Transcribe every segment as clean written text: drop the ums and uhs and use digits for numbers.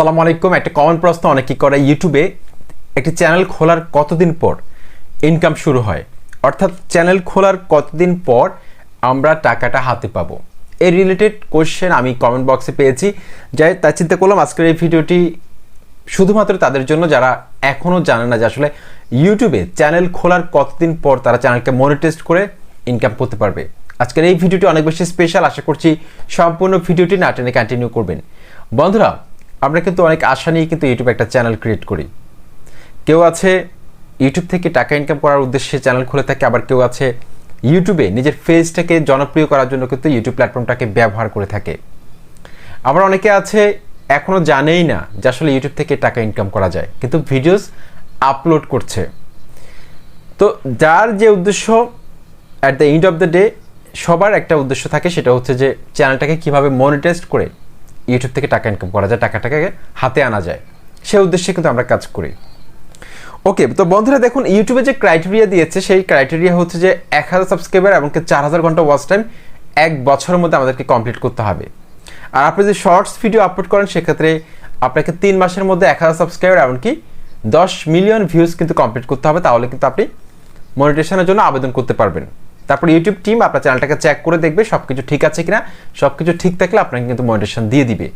আসসালামু আলাইকুম। একটা কমন প্রশ্ন অনেকেই করে, ইউটিউবে একটি চ্যানেল খোলার কতদিন পর ইনকাম শুরু হয়, অর্থাৎ চ্যানেল খোলার কতদিন পর আমরা টাকাটা হাতে পাবো। এই রিলেটেড কোশ্চেন আমি কমেন্ট বক্সে পেয়েছি, যাই তাই চিন্তা করলাম আজকের এই ভিডিওটি শুধুমাত্র তাদের জন্য যারা এখনও জানে না যে আসলে ইউটিউবে চ্যানেল খোলার কতদিন পর তারা চ্যানেলকে মনিটাইজ করে ইনকাম করতে পারবে। আজকের এই ভিডিওটি অনেক বেশি স্পেশাল, আশা করছি সম্পূর্ণ ভিডিওটি না টেনে কন্টিনিউ করবেন। বন্ধুরা, আমরা কিন্তু অনেক আশা নিয়ে কিন্তু ইউটিউবে একটা চ্যানেল ক্রিয়েট করি। কেউ আছে ইউটিউব থেকে টাকা ইনকাম করার উদ্দেশ্যে চ্যানেল খুলে থাকে, আবার কেউ আছে ইউটিউবে নিজের ফেসটাকে জনপ্রিয় করার জন্য কিন্তু ইউটিউব প্ল্যাটফর্মটাকে ব্যবহার করে থাকে। আবার অনেকে আছে এখনও জানেই না যে আসলে ইউটিউব থেকে টাকা ইনকাম করা যায়, কিন্তু ভিডিওস আপলোড করছে। তো যার যে উদ্দেশ্য, at the end of the day সবার একটা উদ্দেশ্য থাকে, সেটা হচ্ছে যে চ্যানেলটাকে কীভাবে মনিটাইজ করে ইউটিউব থেকে টাকা ইনকাম করা যায়, টাকাটাকে হাতে আনা যায়, সে উদ্দেশ্যে কিন্তু আমরা কাজ করি। ওকে, তো বন্ধুরা দেখুন, ইউটিউবে যে ক্রাইটেরিয়া দিয়েছে সেই ক্রাইটেরিয়া হচ্ছে যে 1000 সাবস্ক্রাইবার এবং 4000 ঘন্টা ওয়াচ টাইম 1 বছরের মধ্যে আমাদেরকে কমপ্লিট করতে হবে। আর আপনি যদি শর্টস ভিডিও আপলোড করেন সেক্ষেত্রে আপনাকে 3 মাসের মধ্যে 1000 সাবস্ক্রাইবার এমনকি 10 মিলিয়ন ভিউজ কিন্তু কমপ্লিট করতে হবে, তাহলে কিন্তু আপনি মনিটাইজেশনের জন্য আবেদন করতে পারবেন। তারপর ইউটিউব টিম আপনার চ্যানেলটাকে চেক করে দেখবে সব কিছু ঠিক আছে কিনা, সব কিছু ঠিক থাকলে আপনাকে কিন্তু মনিটাইজেশন দিয়ে দিবে।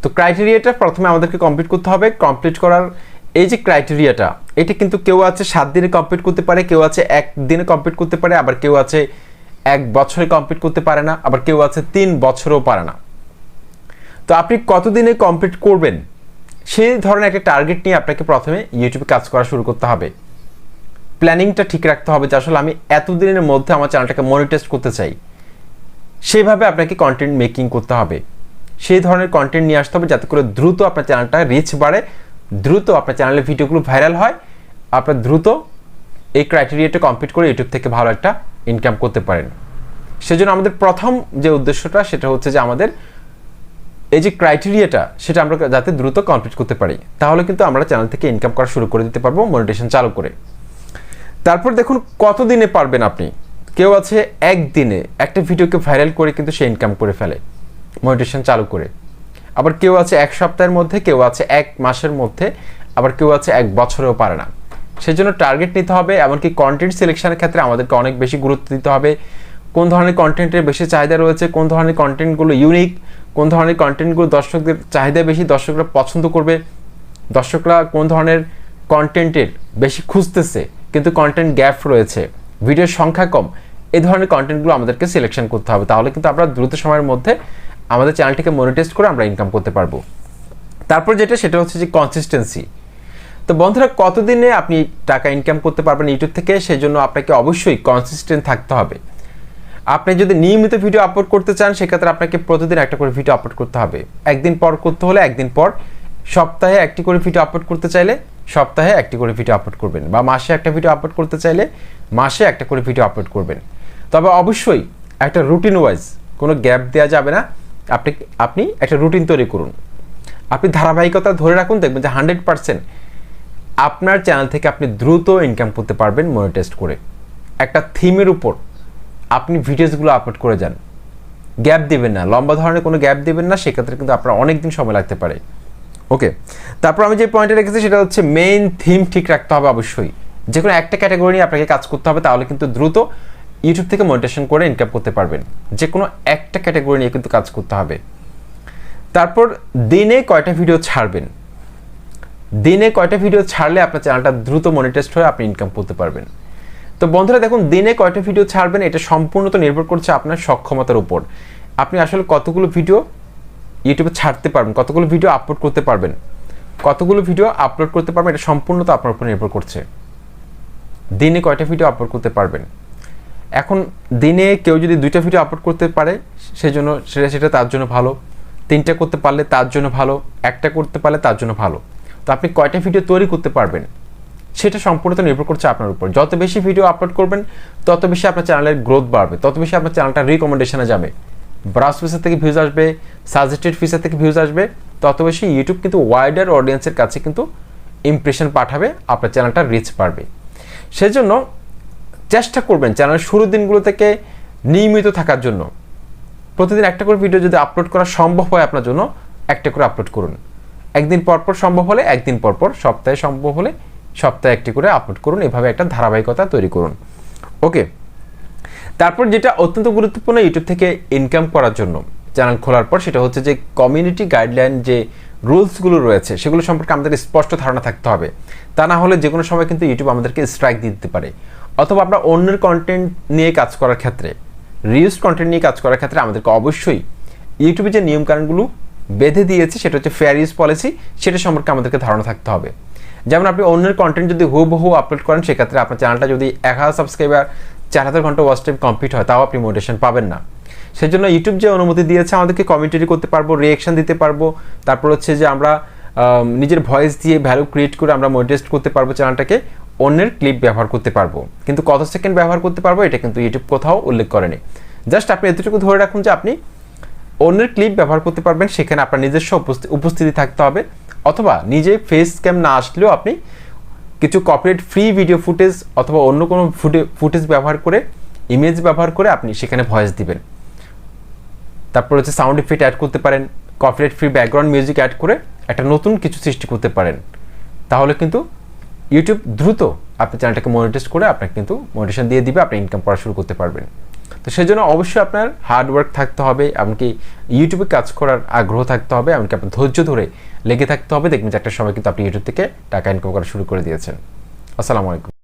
তো ক্রাইটেরিয়াটা প্রথমে আমাদেরকে কমপ্লিট করতে হবে। কমপ্লিট করার এই যে ক্রাইটেরিয়াটা, এটা কিন্তু কেউ আছে 7 দিনে কমপ্লিট করতে পারে, কেউ আছে 1 দিনে কমপ্লিট করতে পারে, আবার কেউ আছে 1 বছরে কমপ্লিট করতে পারে না, আবার কেউ আছে 3 বছরেও পারে না। তো আপনি কতদিনে কমপ্লিট করবেন সেই ধরনের একটা টার্গেট নিয়ে আপনাকে প্রথমে ইউটিউবে কাজ করা শুরু করতে হবে। প্ল্যানিংটা ঠিক রাখতে হবে যে আসলে আমি এতদিনের মধ্যে আমার চ্যানেলটাকে মনিটাইজ করতে চাই, সেইভাবে আপনাকে কন্টেন্ট মেকিং করতে হবে। সেই ধরনের কন্টেন্ট নিয়ে আসতে হবে যাতে করে দ্রুত আপনার চ্যানেলটা রিচ বাড়ে, দ্রুত আপনার চ্যানেলের ভিডিওগুলো ভাইরাল হয়, আপনার দ্রুত এই ক্রাইটেরিয়াটা কমপ্লিট করে ইউটিউব থেকে ভালো একটা ইনকাম করতে পারেন। সেজন্য আমাদের প্রথম যে উদ্দেশ্যটা সেটা হচ্ছে যে আমাদের এই যে ক্রাইটেরিয়াটা সেটা আমরা যাতে দ্রুত কমপ্লিট করতে পারি, তাহলে কিন্তু আমরা চ্যানেল থেকে ইনকাম করা শুরু করে দিতে পারবো মনিটাইজেশন চালু করে। তারপর দেখুন কতদিনে পারবেন আপনি। কেউ আছে 1 দিনে একটা ভিডিওকে ভাইরাল করে কিন্তু সে ইনকাম করে ফেলে মনিটাইজেশন চালু করে, আবার কেউ আছে 1 সপ্তাহের মধ্যে, কেউ আছে 1 মাসের মধ্যে, আবার কেউ আছে 1 বছরেও পারে না। সেই জন্য টার্গেট নিতে হবে, এমনকি কন্টেন্ট সিলেকশনের ক্ষেত্রে আমাদেরকে অনেক বেশি গুরুত্ব দিতে হবে। কোন ধরনের কন্টেন্টের বেশি চাহিদা রয়েছে, কোন ধরনের কন্টেন্টগুলো ইউনিক, কোন ধরনের কন্টেন্টগুলো দর্শকদের চাহিদা বেশি, দর্শকরা পছন্দ করবে, দর্শকরা কোন ধরনের কন্টেন্টের বেশি খুঁজতেছে কিন্তু কন্টেন্ট গ্যাপ রয়েছে, ভিডিওর সংখ্যা কম, এই ধরনের কন্টেন্টগুলো আমাদেরকে সিলেকশন করতে হবে। তাহলে কিন্তু আমরা দ্রুত সময়ের মধ্যে আমাদের চ্যানেলটিকে মনিটাইজ করে আমরা ইনকাম করতে পারবো। তারপর সেটা হচ্ছে যে কনসিস্টেন্সি। তো বন্ধুরা, কতদিনে আপনি টাকা ইনকাম করতে পারবেন ইউটিউব থেকে, সেই জন্য আপনাকে অবশ্যই কনসিস্টেন্ট থাকতে হবে। আপনি যদি নিয়মিত ভিডিও আপলোড করতে চান সেক্ষেত্রে আপনাকে প্রতিদিন একটা করে ভিডিও আপলোড করতে হবে। একদিন পর করতে হলে একদিন পর, সপ্তাহে একটি করে ভিডিও আপলোড করতে চাইলে সপ্তাহে একটি করে ভিডিও আপলোড করবেন, বা মাসে একটা ভিডিও আপলোড করতে চাইলে মাসে একটা করে ভিডিও আপলোড করবেন। তবে অবশ্যই একটা রুটিন ওয়াইজ, কোনো গ্যাপ দেওয়া যাবে না। আপনি একটা রুটিন তৈরি করুন, আপনি ধারাবাহিকতা ধরে রাখুন, দেখবেন যে 100% আপনার চ্যানেল থেকে আপনি দ্রুত ইনকাম করতে পারবেন মনিটাইজ করে। একটা থিমের উপর আপনি ভিডিওসগুলো আপলোড করে যান, গ্যাপ দেবেন না, লম্বা ধরনের কোনো গ্যাপ দেবেন না, সেক্ষেত্রে কিন্তু আপনার অনেক দিন সময় লাগতে পারে। ওকে, তারপর আমি যে পয়েন্টে রেখেছি সেটা হচ্ছে মেইন থিম ঠিক রাখতে হবে। অবশ্যই যে কোনো একটা ক্যাটাগরি নিয়ে আপনাকে কাজ করতে হবে, তাহলে কিন্তু দ্রুত ইউটিউব থেকে মনিটাইজেশন করে ইনকাম করতে পারবেন। যে কোনো একটা ক্যাটাগরি নিয়ে কিন্তু কাজ করতে হবে। তারপর দিনে কয়টা ভিডিও ছাড়বেন, দিনে কয়টা ভিডিও ছাড়লে আপনার চ্যানেলটা দ্রুত মনিটাইজড হয়ে আপনি ইনকাম করতে পারবেন। তো বন্ধুরা দেখুন, দিনে কয়টা ভিডিও ছাড়বেন এটা সম্পূর্ণ তো নির্ভর করছে আপনার সক্ষমতার উপর। আপনি আসলে কতগুলো ভিডিও ইউটিউবে ছাড়তে পারবেন, কতগুলো ভিডিও আপলোড করতে পারবেন, কতগুলো ভিডিও আপলোড করতে পারবেন, এটা সম্পূর্ণ তো আপনার উপর নির্ভর করছে। দিনে কয়টা ভিডিও আপলোড করতে পারবেন। এখন দিনে কেউ যদি 2টা ভিডিও আপলোড করতে পারে সেজন্য সেটা তার জন্য ভালো, 3টা করতে পারলে তার জন্য ভালো, 1টা করতে পারলে তার জন্য ভালো। তো আপনি কয়টা ভিডিও তৈরি করতে পারবেন সেটা সম্পূর্ণ তো নির্ভর করছে আপনার উপর। যত বেশি ভিডিও আপলোড করবেন তত বেশি আপনার চ্যানেলের গ্রোথ বাড়বে, তত বেশি আপনার চ্যানেলটা রিকমেন্ডেশনে যাবে, ব্রাউজ ফিচার থেকে ভিউজ আসবে, সাজেস্টেড ফিচার থেকে ভিউজ আসবে, তত বেশি ইউটিউব কিন্তু ওয়াইডার অডিয়েন্সের কাছে কিন্তু ইমপ্রেশন পাঠাবে, আপনার চ্যানেলটা রিচ পারবে। সেজন্য চেষ্টা করবেন চ্যানেলের শুরুর দিনগুলো থেকে নিয়মিত থাকার জন্য। প্রতিদিন একটা করে ভিডিও যদি আপলোড করা সম্ভব হয় আপনার জন্য, একটা করে আপলোড করুন। একদিন পর পর সম্ভব হলে একদিন পর পর, সপ্তাহে সম্ভব হলে সপ্তাহে একটি করে আপলোড করুন। এভাবে একটা ধারাবাহিকতা তৈরি করুন। ওকে, তারপর যেটা অত্যন্ত গুরুত্বপূর্ণ ইউটিউব থেকে ইনকাম করার জন্য চ্যানেল খোলার পর, সেটা হচ্ছে যে কমিউনিটি গাইডলাইন যে রুলসগুলো রয়েছে সেগুলো সম্পর্কে আমাদের স্পষ্ট ধারণা থাকতে হবে। তা না হলে যে কোনো সময় কিন্তু ইউটিউব আমাদেরকে স্ট্রাইক দিয়ে দিতে পারে। অথবা আমরা অন্যের কন্টেন্ট নিয়ে কাজ করার ক্ষেত্রে, রিউজ কন্টেন্ট নিয়ে কাজ করার ক্ষেত্রে আমাদেরকে অবশ্যই ইউটিউবে যে নিয়মকানুনগুলো বেঁধে দিয়েছে সেটা হচ্ছে ফেয়ার ইউজ পলিসি, সেটা সম্পর্কে আমাদেরকে ধারণা থাকতে হবে। যেমন আপনি অন্যের কন্টেন্ট যদি হুবহু আপলোড করেন, সেক্ষেত্রে আপনার চ্যানেলটা যদি 1000 সাবস্ক্রাইবার 4000 ঘন্টা ওয়াচ টাইম কমপ্লিট হয়, তাও আপনি মোটিভেশন পাবেন না। সেই জন্য ইউটিউব যে অনুমতি দিয়েছে আমাদেরকে কমেন্টারি করতে পারবো, রিয়েকশন দিতে পারবো, তারপর হচ্ছে যে আমরা নিজের ভয়েস দিয়ে ভ্যালু ক্রিয়েট করে আমরা মনিটাইজ করতে পারবো চ্যানেলটাকে, অন্যের ক্লিপ ব্যবহার করতে পারবো, কিন্তু কত সেকেন্ড ব্যবহার করতে পারবো এটা কিন্তু ইউটিউব কোথাও উল্লেখ করেনি। জাস্ট আপনি এতটুকু ধরে রাখুন যে আপনি অন্যের ক্লিপ ব্যবহার করতে পারবেন, সেখানে আপনার নিজস্ব উপস্থিতি থাকতে হবে, অথবা নিজে ফেস ক্যাম না আসলেও আপনি কিছু কপিরাইট ফ্রি ভিডিও ফুটেজ অথবা অন্য কোনো ফুটেজ ব্যবহার করে, ইমেজ ব্যবহার করে আপনি সেখানে ভয়েস দিবেন। তারপর হচ্ছে সাউন্ড ইফেক্ট অ্যাড করতে পারেন, copyright free background music add করে একটা নতুন কিছু সৃষ্টি করতে পারেন। তাহলে কিন্তু ইউটিউব দ্রুত আপনার চ্যানেলটাকে মনিটাইজ করে আপনাকে কিন্তু মনিটাইজেশন দিয়ে দিবে, আপনি ইনকাম করা শুরু করতে পারবেন। তো সেই জন্য অবশ্যই আপনার হার্ডওয়ার্ক থাকতে হবে, এমনকি ইউটিউবে কাজ করার আগ্রহ থাকতে হবে, এমনকি আপনার ধৈর্য ধরে লেগে থাকতে হবে। দেখবেন যে একটা সময় কিন্তু আপনি ইউটিউব থেকে টাকা ইনকাম করা শুরু করে দিয়েছেন। আসসালামু আলাইকুম।